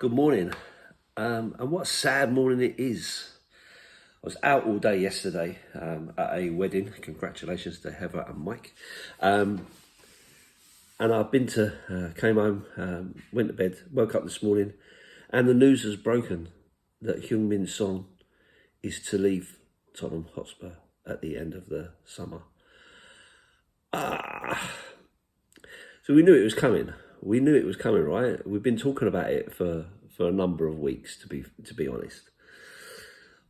Good morning. And what a sad morning it is. I was out all day yesterday at a wedding. Congratulations to Heather and Mike. And I've came home, went to bed, woke up this morning, and the news has broken that Heung is to leave Tottenham Hotspur at the end of the summer. So we knew it was coming. We knew it was coming, right? We've been talking about it for a number of weeks, to be honest.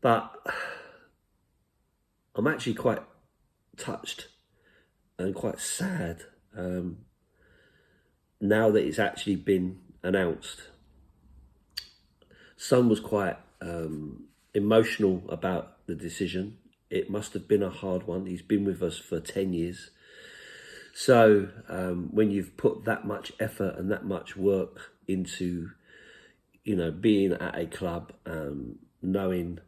But I'm actually quite touched and quite sad now that it's actually been announced. Son was quite emotional about the decision. It must have been a hard one. He's been with us for 10 years. So when you've put that much effort and that much work into, being at a club, knowing,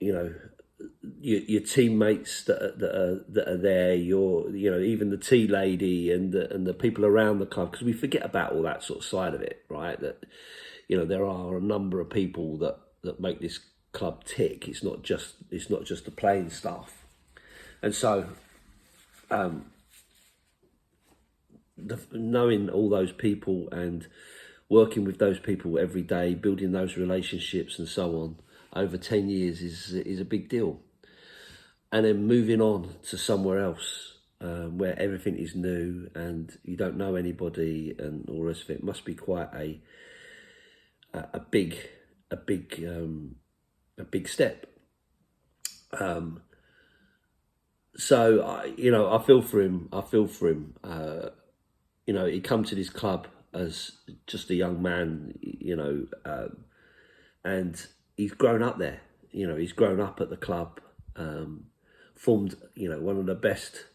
your teammates that are there, even the tea lady and the people around the club, because we forget about all that sort of side of it, right? That, there are a number of people that make this club tick. It's not just the playing staff. And so, knowing all those people and working with those people every day, building those relationships and so on over 10 years is a big deal. And then moving on to somewhere else where everything is new and you don't know anybody and all the rest of it must be quite a big step. So I feel for him. He come to this club as just a young man, and he's grown up there. He's grown up at the club, formed, one of the best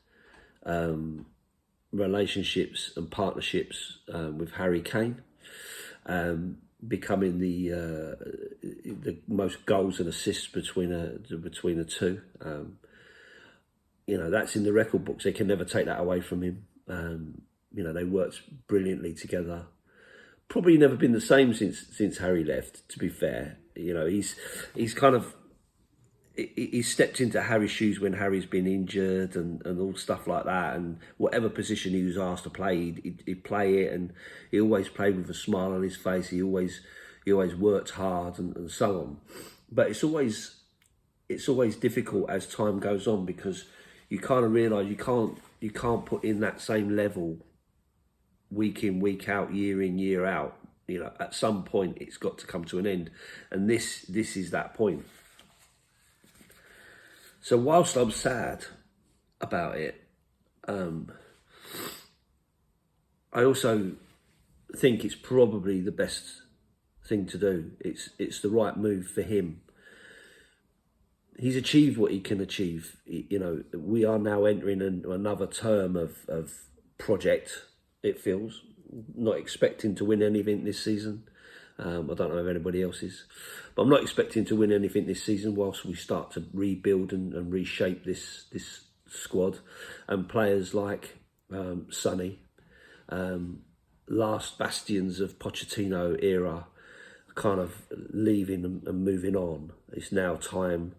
relationships and partnerships with Harry Kane, becoming the most goals and assists between the two. That's in the record books. They can never take that away from him. They worked brilliantly together. Probably never been the same since Harry left, to be fair. He's stepped into Harry's shoes when Harry's been injured and all stuff like that. And whatever position he was asked to play, he'd play it, and he always played with a smile on his face. He always worked hard and so on. But it's always difficult as time goes on, because you kind of realise you can't put in that same level week in, week out, year in, year out. At some point it's got to come to an end, and this is that point. So whilst I'm sad about it, I also think it's probably the best thing to do. It's the right move for him. He's achieved what he can achieve. We are now entering another term of project, it feels. Not expecting to win anything this season. I don't know if anybody else is. But I'm not expecting to win anything this season whilst we start to rebuild and reshape this squad. And players like Sonny, last bastions of Pochettino era, kind of leaving and moving on. It's now time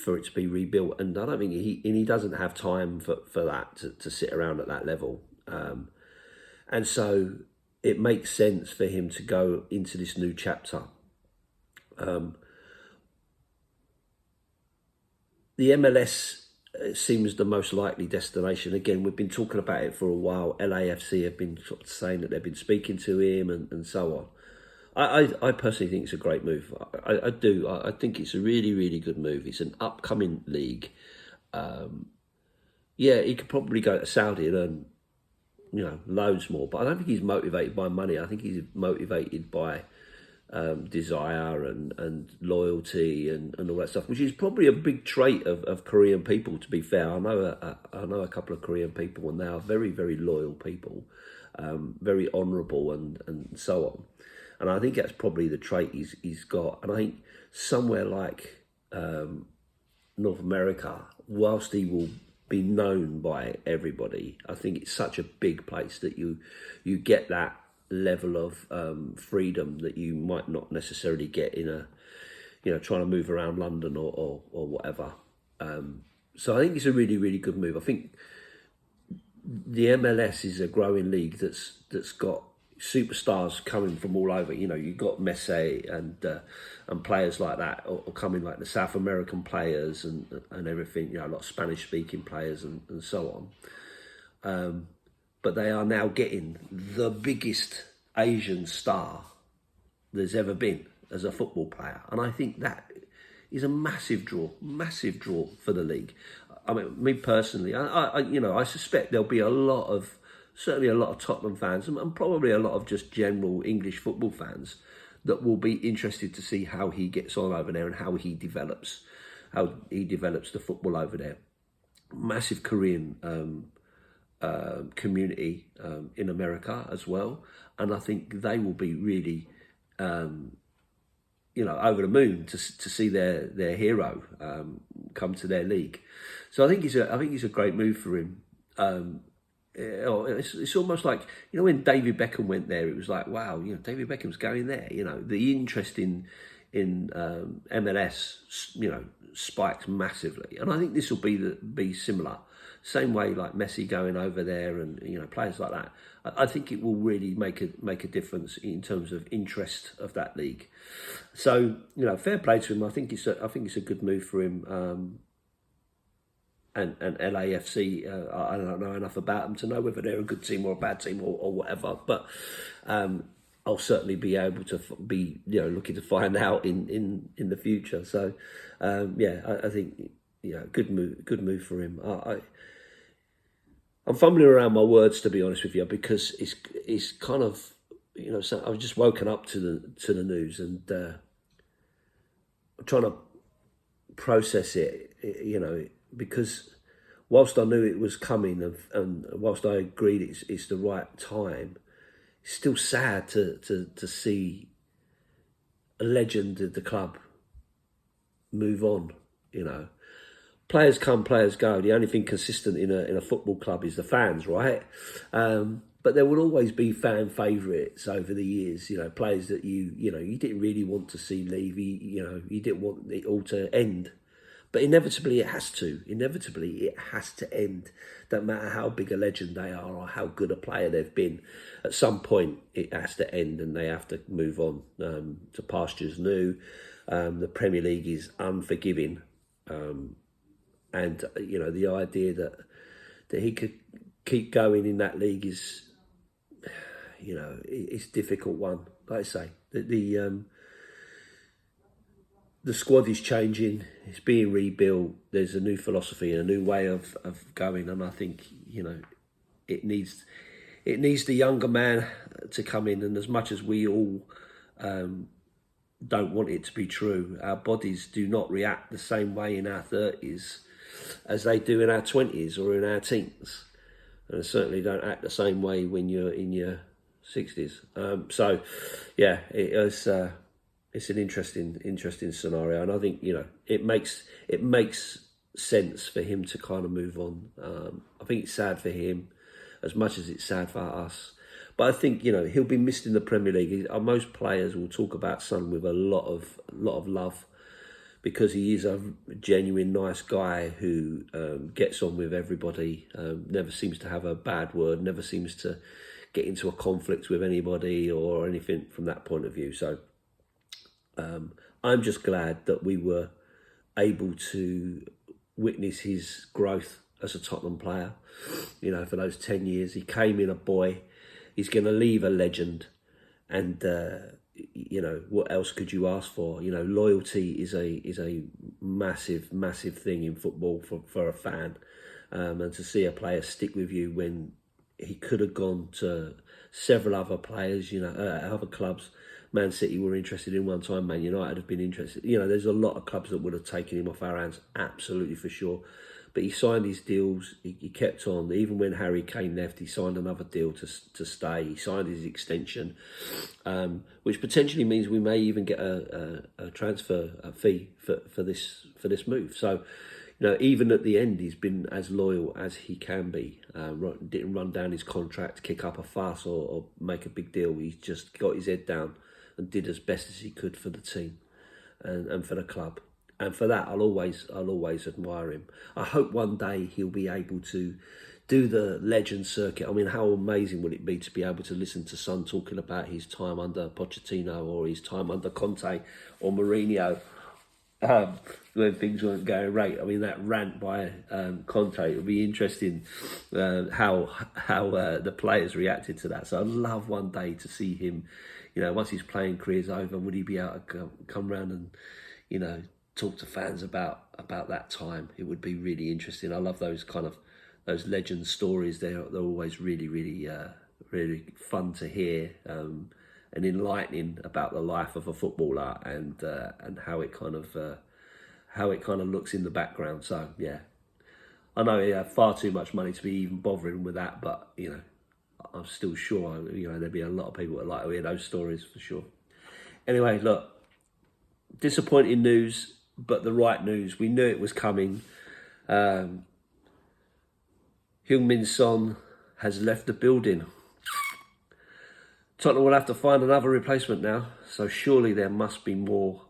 for it to be rebuilt, and I don't think he doesn't have time for that to sit around at that level, and so it makes sense for him to go into this new chapter. The MLS seems the most likely destination. Again, we've been talking about it for a while. LAFC have been sort of saying that they've been speaking to him and so on. I personally think it's a great move. I do. I think it's a really, really good move. It's an upcoming league. He could probably go to Saudi and earn, loads more. But I don't think he's motivated by money. I think he's motivated by desire and loyalty and all that stuff, which is probably a big trait of Korean people, to be fair. I know a couple of Korean people, and they are very, very loyal people, very honourable and so on. And I think that's probably the trait he's got. And I think somewhere like North America, whilst he will be known by everybody, I think it's such a big place that you get that level of freedom that you might not necessarily get in a, trying to move around London or whatever. So I think it's a really, really good move. I think the MLS is a growing league that's got superstars coming from all over. You've got Messi and players like that, or coming like the South American players and everything. A lot of Spanish speaking players and so on. But they are now getting the biggest Asian star there's ever been as a football player, and I think that is a massive draw for the league. I mean, me personally, I suspect there'll be certainly a lot of Tottenham fans and probably a lot of just general English football fans that will be interested to see how he gets on over there and how he develops the football over there. Massive Korean community in America as well, and I think they will be really over the moon to see their hero come to their league. So I think it's a great move for him. It's almost like, when David Beckham went there, it was like, wow, David Beckham's going there. The interest in MLS spiked massively, and I think this will be similar. Same way like Messi going over there and players like that. I think it will really make a difference in terms of interest of that league. So fair play to him. I think it's a good move for him. And LAFC, I don't know enough about them to know whether they're a good team or a bad team or whatever. But I'll certainly be able to be looking to find out in the future. So I think good move for him. I'm fumbling around my words, to be honest with you, because it's kind of so I've just woken up to the news and I'm trying to process it, because whilst I knew it was coming and whilst I agreed it's the right time, it's still sad to see a legend of the club move on. Players come, players go. The only thing consistent in a football club is the fans, right? But there will always be fan favourites over the years. Players that you didn't really want to see leave. You didn't want it all to end, but inevitably it has to. Inevitably it has to end. Don't matter how big a legend they are or how good a player they've been. At some point it has to end, and they have to move on to pastures new. The Premier League is unforgiving. And the idea that he could keep going in that league is, it's a difficult one. Like I say, the squad is changing. It's being rebuilt. There's a new philosophy and a new way of going, and I think it needs the younger man to come in. And as much as we all don't want it to be true, our bodies do not react the same way in our 30s as they do in our 20s or in our teens, and certainly don't act the same way when you're in your 60s. It's an interesting scenario, and I think it makes sense for him to kind of move on. I think it's sad for him as much as it's sad for us, but I think he'll be missed in the Premier League. Most players will talk about Son with a lot of love, because he is a genuine nice guy who gets on with everybody, never seems to have a bad word, never seems to get into a conflict with anybody or anything from that point of view. So I'm just glad that we were able to witness his growth as a Tottenham player. For those 10 years, he came in a boy, he's going to leave a legend, and what else could you ask for? Loyalty is a massive thing in football for a fan, and to see a player stick with you when he could have gone to several other players, other clubs. Man City were interested in one time, Man United have been interested. There's a lot of clubs that would have taken him off our hands, absolutely for sure. But he signed his deals, he kept on. Even when Harry Kane left, he signed another deal to stay. He signed his extension, which potentially means we may even get a transfer fee for this move. So, even at the end, he's been as loyal as he can be. Didn't run down his contract, kick up a fuss, or make a big deal. He's just got his head down and did as best as he could for the team and for the club. And for that, I'll always admire him. I hope one day he'll be able to do the legend circuit. I mean, how amazing would it be to be able to listen to Son talking about his time under Pochettino or his time under Conte or Mourinho, when things weren't going right. I mean, that rant by Conte, it would be interesting how the players reacted to that. So I'd love one day to see him, once his playing career's over, would he be able to come round and, talk to fans about that time? It would be really interesting. I love those those legend stories. They're always really, really, really fun to hear and enlightening about the life of a footballer and how it kind of looks in the background. So yeah, I know he had far too much money to be even bothering with that, but I'm still sure there'd be a lot of people that like to hear those stories for sure. Anyway, look, disappointing news, but the right news. We knew it was coming. Heung-min Son has left the building. Tottenham will have to find another replacement now, so surely there must be more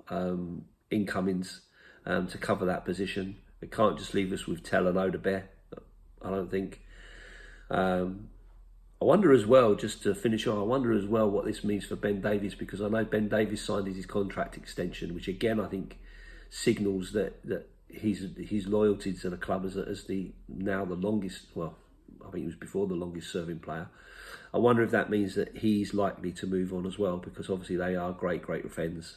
incomings to cover that position. They can't just leave us with Tell and Odebear, I don't think. I wonder as well, just to finish on, what this means for Ben Davies, because I know Ben Davies signed his contract extension, which again I think signals that his loyalty to the club as the longest, well, I think he was before the longest serving player. I wonder if that means that he's likely to move on as well, because obviously they are great friends.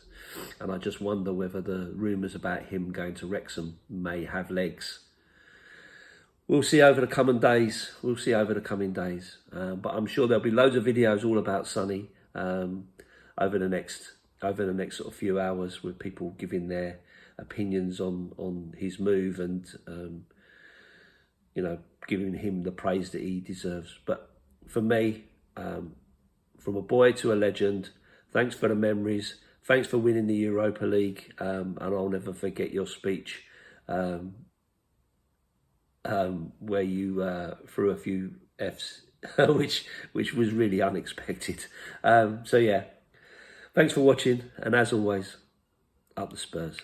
And I just wonder whether the rumours about him going to Wrexham may have legs. We'll see over the coming days. But I'm sure there'll be loads of videos all about Sonny over the next sort of few hours, with people giving their opinions on his move and giving him the praise that he deserves. But for me, from a boy to a legend, thanks for the memories, thanks for winning the Europa League, and I'll never forget your speech where you threw a few Fs, which was really unexpected. So yeah, thanks for watching, and as always, up the Spurs.